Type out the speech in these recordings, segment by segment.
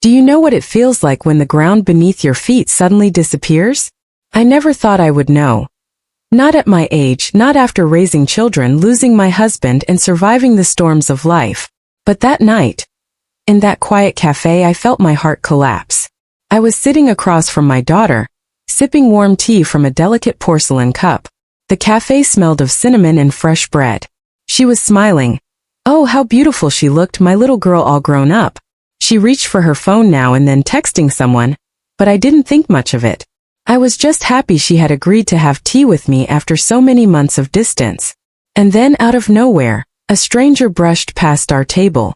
Do you know what it feels like when the ground beneath your feet suddenly disappears? I never thought I would know. Not at my age, not after raising children, losing my husband and surviving the storms of life. But that night, in that quiet cafe, I felt my heart collapse. I was sitting across from my daughter, sipping warm tea from a delicate porcelain cup. The cafe smelled of cinnamon and fresh bread. She was smiling. Oh, how beautiful she looked, my little girl all grown up. She reached for her phone now and then texting someone, but I didn't think much of it. I was just happy she had agreed to have tea with me after so many months of distance. And then, out of nowhere, a stranger brushed past our table.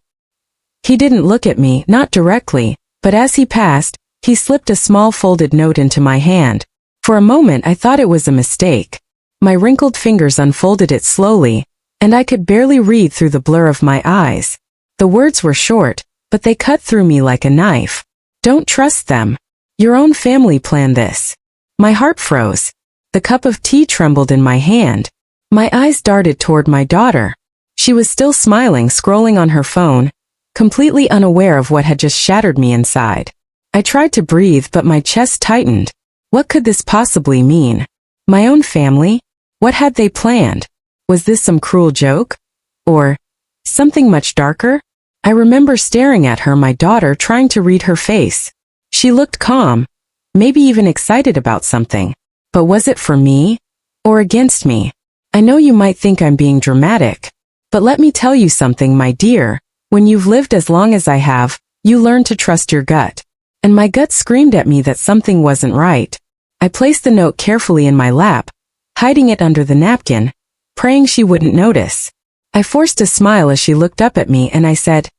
He didn't look at me, not directly, but as he passed, he slipped a small folded note into my hand. For a moment I thought it was a mistake. My wrinkled fingers unfolded it slowly, and I could barely read through the blur of my eyes. The words were short, but they cut through me like a knife. Don't trust them. Your own family planned this. My heart froze. The cup of tea trembled in my hand. My eyes darted toward my daughter. She was still smiling, scrolling on her phone, completely unaware of what had just shattered me inside. I tried to breathe, but my chest tightened. What could this possibly mean? My own family? What had they planned? Was this some cruel joke? Or something much darker? I remember staring at her, my daughter, trying to read her face. She looked calm, maybe even excited about something. But was it for me? Or against me? I know you might think I'm being dramatic, but let me tell you something, my dear. When you've lived as long as I have, you learn to trust your gut. And my gut screamed at me that something wasn't right. I placed the note carefully in my lap, hiding it under the napkin, praying she wouldn't notice. I forced a smile as she looked up at me and I said,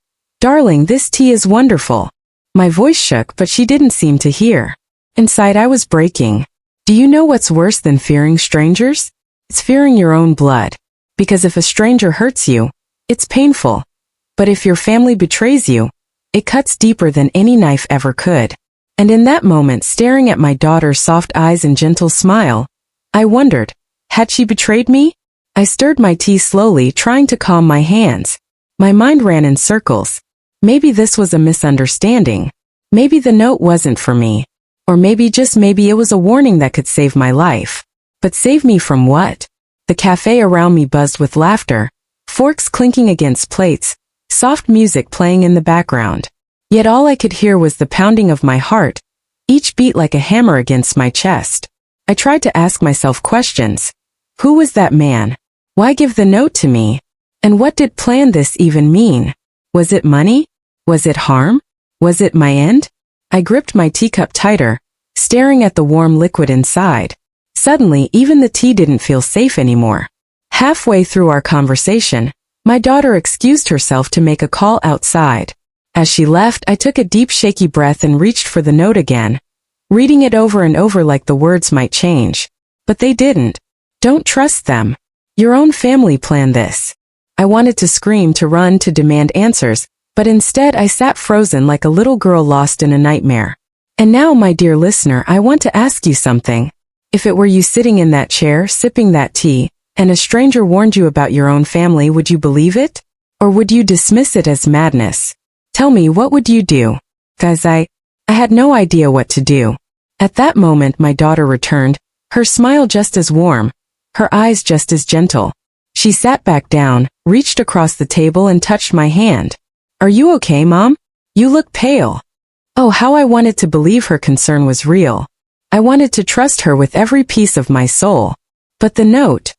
"Darling, this tea is wonderful." My voice shook, but she didn't seem to hear. Inside I was breaking. Do you know what's worse than fearing strangers? It's fearing your own blood. Because if a stranger hurts you, it's painful. But if your family betrays you, it cuts deeper than any knife ever could. And in that moment, staring at my daughter's soft eyes and gentle smile, I wondered, had she betrayed me? I stirred my tea slowly, trying to calm my hands. My mind ran in circles. Maybe this was a misunderstanding. Maybe the note wasn't for me. Or maybe, just maybe, it was a warning that could save my life. But save me from what? The cafe around me buzzed with laughter, forks clinking against plates, soft music playing in the background. Yet all I could hear was the pounding of my heart, each beat like a hammer against my chest. I tried to ask myself questions. Who was that man? Why give the note to me? And what did plan this even mean? Was it money? Was it harm? Was it my end? I gripped my teacup tighter, staring at the warm liquid inside. Suddenly, even the tea didn't feel safe anymore. Halfway through our conversation, my daughter excused herself to make a call outside. As she left, I took a deep, shaky breath and reached for the note again, reading it over and over like the words might change. But they didn't. Don't trust them. Your own family planned this. I wanted to scream, to run, to demand answers, but instead I sat frozen like a little girl lost in a nightmare. And now, my dear listener, I want to ask you something. If it were you sitting in that chair, sipping that tea, and a stranger warned you about your own family, would you believe it? Or would you dismiss it as madness? Tell me, what would you do? Guys, I had no idea what to do. At that moment, my daughter returned, her smile just as warm, her eyes just as gentle. She sat back down, reached across the table and touched my hand. Are you okay, Mom? You look pale. Oh, how I wanted to believe her concern was real. I wanted to trust her with every piece of my soul. But the note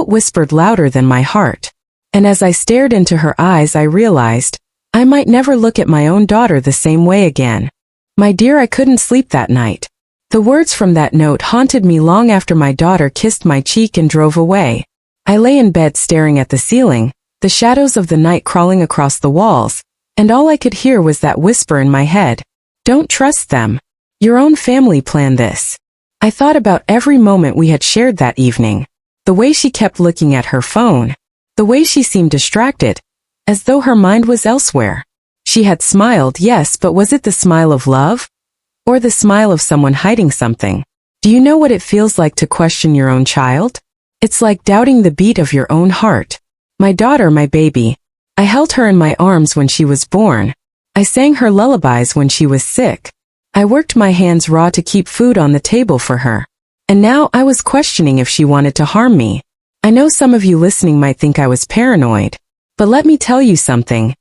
whispered louder than my heart. And as I stared into her eyes, I realized I might never look at my own daughter the same way again. My dear, I couldn't sleep that night. The words from that note haunted me long after my daughter kissed my cheek and drove away. I lay in bed staring at the ceiling, the shadows of the night crawling across the walls, and all I could hear was that whisper in my head. Don't trust them. Your own family planned this. I thought about every moment we had shared that evening. The way she kept looking at her phone. The way she seemed distracted, as though her mind was elsewhere. She had smiled, yes, but was it the smile of love? Or the smile of someone hiding something? Do you know what it feels like to question your own child? It's like doubting the beat of your own heart. My daughter, my baby. I held her in my arms when she was born. I sang her lullabies when she was sick. I worked my hands raw to keep food on the table for her. And now I was questioning if she wanted to harm me. I know some of you listening might think I was paranoid. But let me tell you something.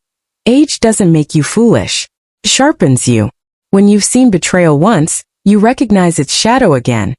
Age doesn't make you foolish. It sharpens you. When you've seen betrayal once, you recognize its shadow again,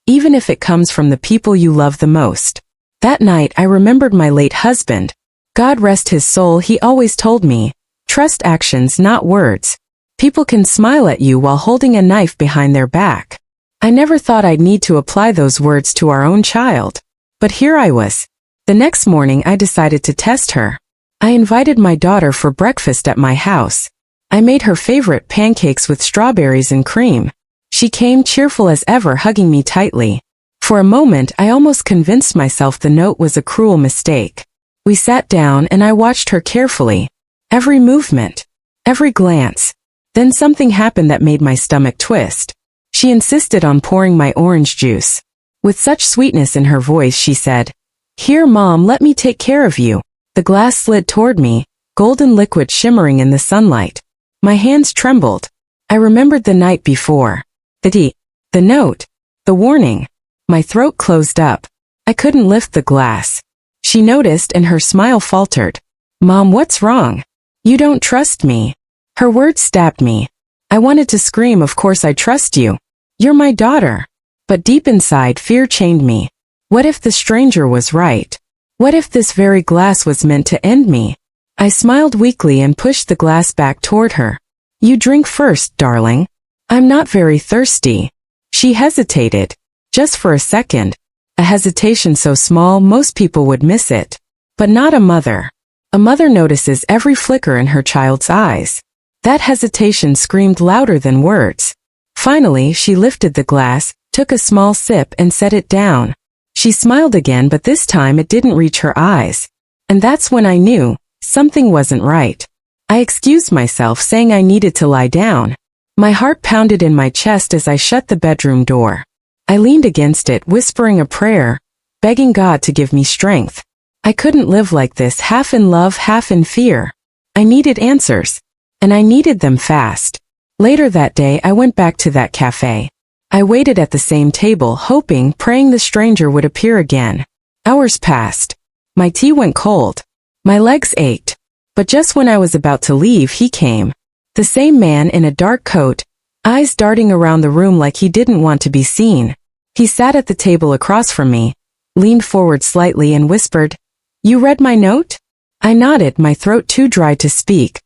even if it comes from the people you love the most. That night I remembered my late husband. God rest his soul, he always told me, trust actions, not words. People can smile at you while holding a knife behind their back. I never thought I'd need to apply those words to our own child. But here I was. The next morning I decided to test her. I invited my daughter for breakfast at my house. I made her favorite pancakes with strawberries and cream. She came cheerful as ever, hugging me tightly. For a moment I almost convinced myself the note was a cruel mistake. We sat down and I watched her carefully. Every movement, every glance. Then something happened that made my stomach twist. She insisted on pouring my orange juice. With such sweetness in her voice she said, "Here, Mom, let me take care of you." The glass slid toward me, golden liquid shimmering in the sunlight. My hands trembled. I remembered the night before. The note, the warning. My throat closed up. I couldn't lift the glass. She noticed and her smile faltered. "Mom, what's wrong? You don't trust me." Her words stabbed me. I wanted to scream, "Of course I trust you. You're my daughter." But deep inside, fear chained me. What if the stranger was right? What if this very glass was meant to end me? I smiled weakly and pushed the glass back toward her. "You drink first, darling. I'm not very thirsty." She hesitated. Just for a second. A hesitation so small most people would miss it. But not a mother. A mother notices every flicker in her child's eyes. That hesitation screamed louder than words. Finally, she lifted the glass, took a small sip and set it down. She smiled again, but this time it didn't reach her eyes. And that's when I knew something wasn't right. I excused myself, saying I needed to lie down. My heart pounded in my chest as I shut the bedroom door. I leaned against it, whispering a prayer, begging God to give me strength. I couldn't live like this, half in love, half in fear. I needed answers. And I needed them fast. Later that day I went back to that cafe. I waited at the same table, hoping, praying the stranger would appear again. Hours passed. My tea went cold. My legs ached. But just when I was about to leave, he came. The same man in a dark coat, eyes darting around the room like he didn't want to be seen. He sat at the table across from me, leaned forward slightly and whispered, "You read my note?" I nodded, my throat too dry to speak.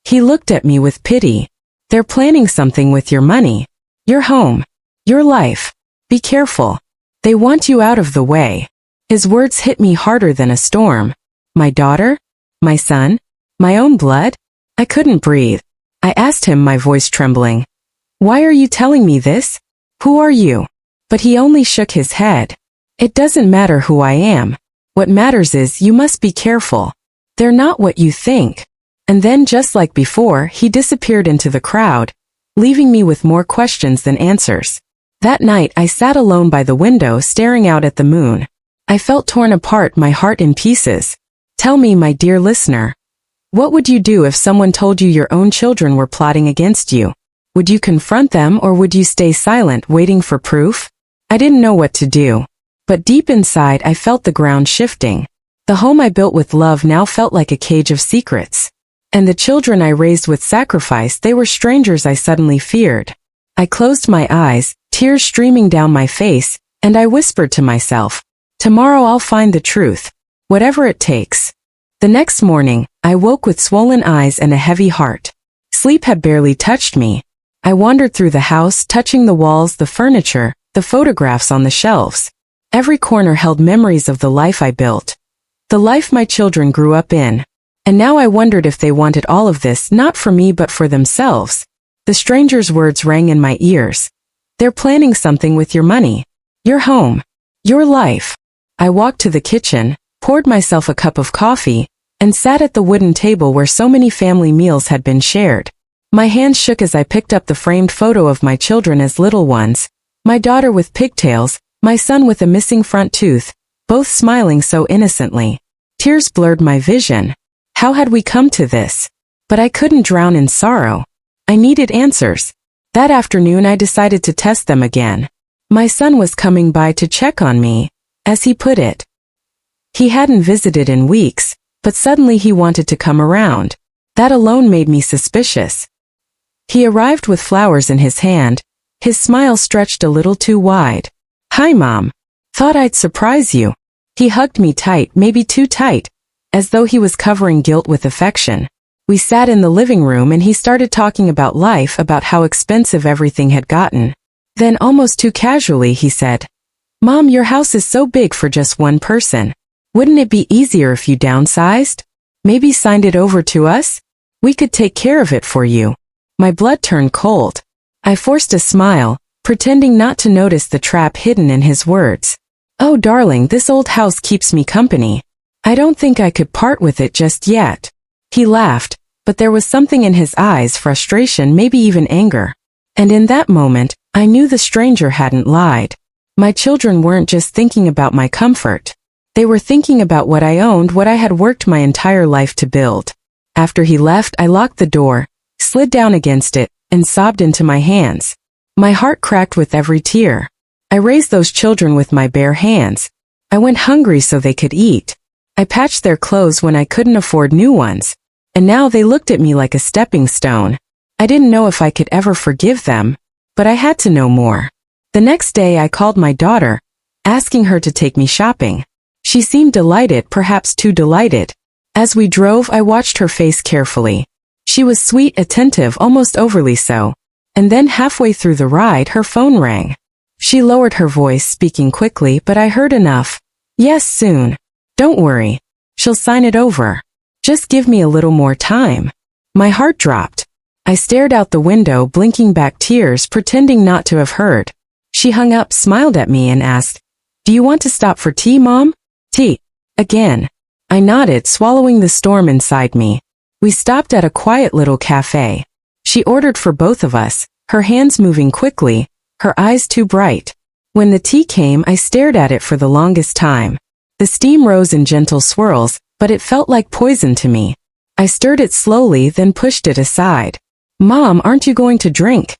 He looked at me with pity. "They're planning something with your money. Your home. Your life. Be careful. They want you out of the way." His words hit me harder than a storm. My daughter? My son? My own blood? I couldn't breathe. I asked him, my voice trembling, "Why are you telling me this? Who are you?" But he only shook his head. "It doesn't matter who I am. What matters is you must be careful. They're not what you think." And then, just like before, he disappeared into the crowd, leaving me with more questions than answers. That night I sat alone by the window, staring out at the moon. I felt torn apart, my heart in pieces. Tell me, my dear listener, what would you do if someone told you your own children were plotting against you? Would you confront them, or would you stay silent, waiting for proof? I didn't know what to do. But deep inside I felt the ground shifting. The home I built with love now felt like a cage of secrets. And the children I raised with sacrifice, they were strangers I suddenly feared. I closed my eyes, tears streaming down my face, and I whispered to myself, "Tomorrow I'll find the truth, whatever it takes." The next morning, I woke with swollen eyes and a heavy heart. Sleep had barely touched me. I wandered through the house, touching the walls, the furniture, the photographs on the shelves. Every corner held memories of the life I built, the life my children grew up in. And now I wondered if they wanted all of this, not for me but for themselves. The stranger's words rang in my ears. "They're planning something with your money, your home, your life." I walked to the kitchen, poured myself a cup of coffee, and sat at the wooden table where so many family meals had been shared. My hands shook as I picked up the framed photo of my children as little ones, my daughter with pigtails, my son with a missing front tooth, both smiling so innocently. Tears blurred my vision. How had we come to this? But I couldn't drown in sorrow. I needed answers. That afternoon I decided to test them again. My son was coming by to check on me, as he put it. He hadn't visited in weeks, but suddenly he wanted to come around. That alone made me suspicious. He arrived with flowers in his hand, his smile stretched a little too wide. "Hi, Mom. Thought I'd surprise you." He hugged me tight, maybe too tight, as though he was covering guilt with affection. We sat in the living room and he started talking about life, about how expensive everything had gotten. Then almost too casually he said, "Mom, your house is so big for just one person. Wouldn't it be easier if you downsized? Maybe signed it over to us? We could take care of it for you." My blood turned cold. I forced a smile, pretending not to notice the trap hidden in his words. "Oh, darling, this old house keeps me company. I don't think I could part with it just yet." He laughed, but there was something in his eyes, frustration, maybe even anger. And in that moment, I knew the stranger hadn't lied. My children weren't just thinking about my comfort. They were thinking about what I owned, what I had worked my entire life to build. After he left, I locked the door, slid down against it, and sobbed into my hands. My heart cracked with every tear. I raised those children with my bare hands. I went hungry so they could eat. I patched their clothes when I couldn't afford new ones. And now they looked at me like a stepping stone. I didn't know if I could ever forgive them, but I had to know more. The next day I called my daughter, asking her to take me shopping. She seemed delighted, perhaps too delighted. As we drove, I watched her face carefully. She was sweet, attentive, almost overly so. And then halfway through the ride, her phone rang. She lowered her voice, speaking quickly, but I heard enough. "Yes, soon. Don't worry. She'll sign it over. Just give me a little more time." My heart dropped. I stared out the window, blinking back tears, pretending not to have heard. She hung up, smiled at me, and asked, "Do you want to stop for tea, Mom?" "Tea? Again?" I nodded, swallowing the storm inside me. We stopped at a quiet little cafe. She ordered for both of us, her hands moving quickly, her eyes too bright. When the tea came, I stared at it for the longest time. The steam rose in gentle swirls, but it felt like poison to me. I stirred it slowly, then pushed it aside. "Mom, aren't you going to drink?"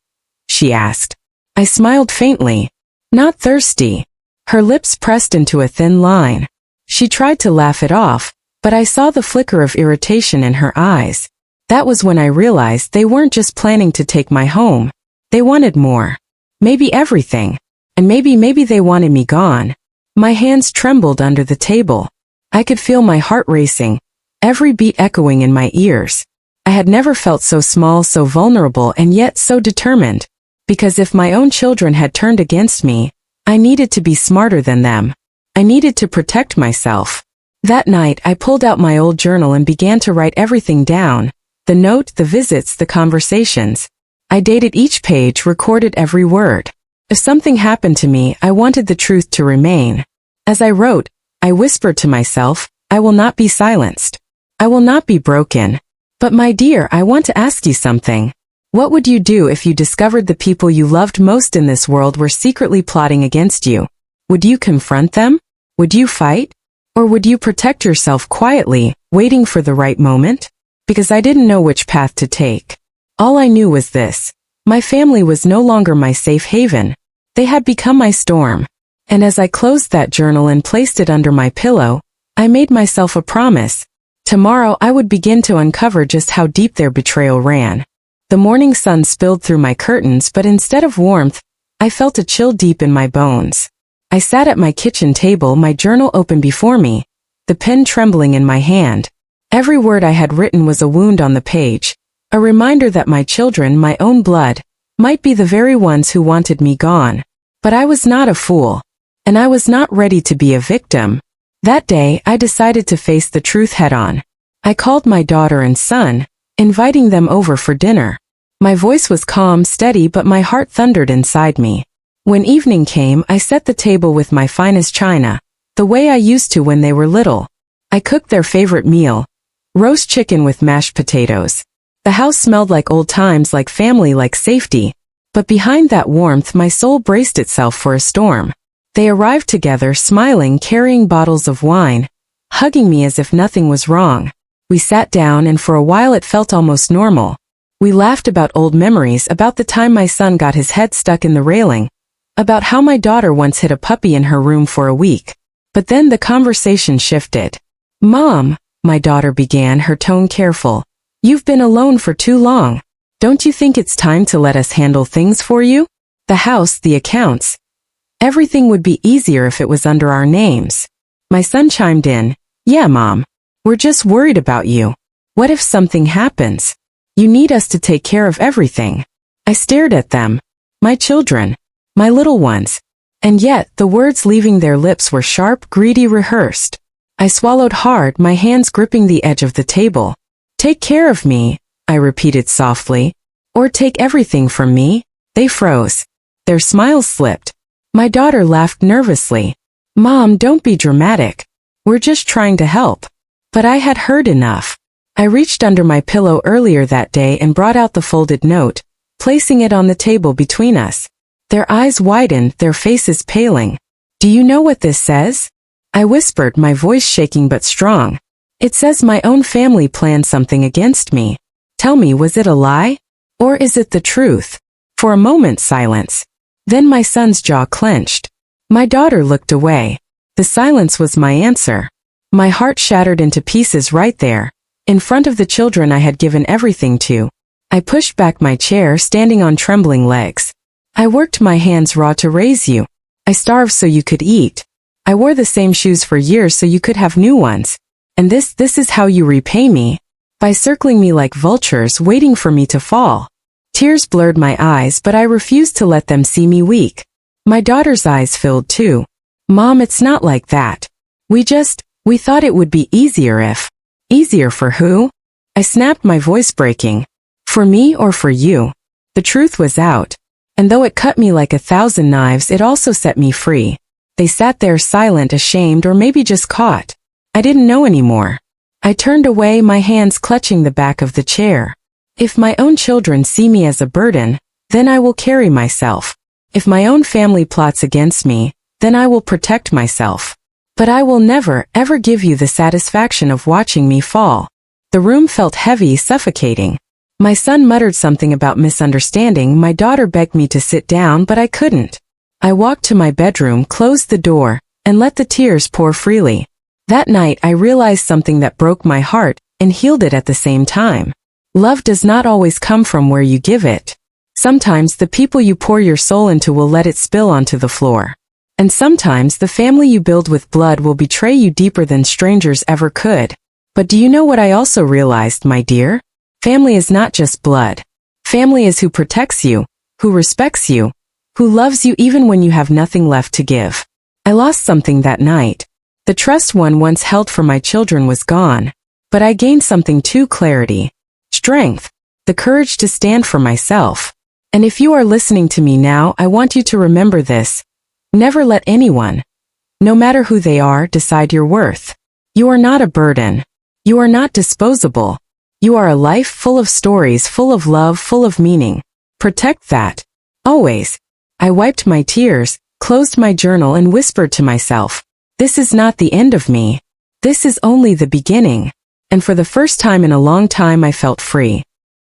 she asked. I smiled faintly. "Not thirsty." Her lips pressed into a thin line. She tried to laugh it off, but I saw the flicker of irritation in her eyes. That was when I realized they weren't just planning to take my home. They wanted more. Maybe everything. And maybe they wanted me gone. My hands trembled under the table. I could feel my heart racing, every beat echoing in my ears. I had never felt so small, so vulnerable, and yet so determined. Because if my own children had turned against me, I needed to be smarter than them. I needed to protect myself. That night, I pulled out my old journal and began to write everything down. The note, the visits, the conversations. I dated each page, recorded every word. If something happened to me, I wanted the truth to remain. As I wrote, I whispered to myself, "I will not be silenced. I will not be broken." "But my dear, I want to ask you something. What would you do if you discovered the people you loved most in this world were secretly plotting against you? Would you confront them? Would you fight? Or would you protect yourself quietly, waiting for the right moment?" Because I didn't know which path to take. All I knew was this. My family was no longer my safe haven. They had become my storm. And as I closed that journal and placed it under my pillow, I made myself a promise. Tomorrow I would begin to uncover just how deep their betrayal ran. The morning sun spilled through my curtains, but instead of warmth, I felt a chill deep in my bones. I sat at my kitchen table, my journal open before me, the pen trembling in my hand. Every word I had written was a wound on the page, a reminder that my children, my own blood, might be the very ones who wanted me gone. But I was not a fool, and I was not ready to be a victim. That day, I decided to face the truth head-on. I called my daughter and son, inviting them over for dinner. My voice was calm, steady, but my heart thundered inside me. When evening came, I set the table with my finest china, the way I used to when they were little. I cooked their favorite meal, roast chicken with mashed potatoes. The house smelled like old times, like family, like safety. But behind that warmth, my soul braced itself for a storm. They arrived together, smiling, carrying bottles of wine, hugging me as if nothing was wrong. We sat down and for a while it felt almost normal. We laughed about old memories, about the time my son got his head stuck in the railing, about how my daughter once hid a puppy in her room for a week. But then the conversation shifted. "Mom," my daughter began, her tone careful, "you've been alone for too long. Don't you think it's time to let us handle things for you? The house, the accounts. Everything would be easier if it was under our names." My son chimed in, "Yeah, Mom. We're just worried about you. What if something happens? You need us to take care of everything." I stared at them. My children. My little ones. And yet, the words leaving their lips were sharp, greedy, rehearsed. I swallowed hard, my hands gripping the edge of the table. "Take care of me," I repeated softly. "Or take everything from me?" They froze. Their smiles slipped. My daughter laughed nervously. "Mom, don't be dramatic. We're just trying to help." But I had heard enough. I reached under my pillow earlier that day and brought out the folded note, placing it on the table between us. Their eyes widened, their faces paling. "Do you know what this says?" I whispered, my voice shaking but strong. "It says my own family planned something against me. Tell me, was it a lie? Or is it the truth?" For a moment, silence. Then my son's jaw clenched. My daughter looked away. The silence was my answer. My heart shattered into pieces right there, in front of the children I had given everything to. I pushed back my chair, standing on trembling legs. "I worked my hands raw to raise you. I starved so you could eat. I wore the same shoes for years so you could have new ones. And this is how you repay me? By circling me like vultures, waiting for me to fall." Tears blurred my eyes, but I refused to let them see me weak. My daughter's eyes filled too. "Mom, it's not like that. We thought it would be easier if..." "Easier for who?" I snapped, my voice breaking. "For me or for you?" The truth was out. And though it cut me like 1,000 knives, it also set me free. They sat there silent, ashamed, or maybe just caught. I didn't know anymore. I turned away, my hands clutching the back of the chair. If my own children see me as a burden, then I will carry myself. If my own family plots against me, then I will protect myself. But I will never, ever give you the satisfaction of watching me fall. The room felt heavy, suffocating. My son muttered something about misunderstanding. My daughter begged me to sit down, but I couldn't. I walked to my bedroom, closed the door, and let the tears pour freely. That night I realized something that broke my heart and healed it at the same time. Love does not always come from where you give it. Sometimes the people you pour your soul into will let it spill onto the floor. And sometimes the family you build with blood will betray you deeper than strangers ever could. But do you know what I also realized, my dear? Family is not just blood. Family is who protects you, who respects you, who loves you even when you have nothing left to give. I lost something that night. The trust one once held for my children was gone. But I gained something too: clarity. Strength. The courage to stand for myself. And if you are listening to me now, I want you to remember this. Never let anyone, no matter who they are, decide your worth. You are not a burden. You are not disposable. You are a life full of stories, full of love, full of meaning. Protect that. Always. I wiped my tears, closed my journal, and whispered to myself, "This is not the end of me. This is only the beginning." And for the first time in a long time I felt free.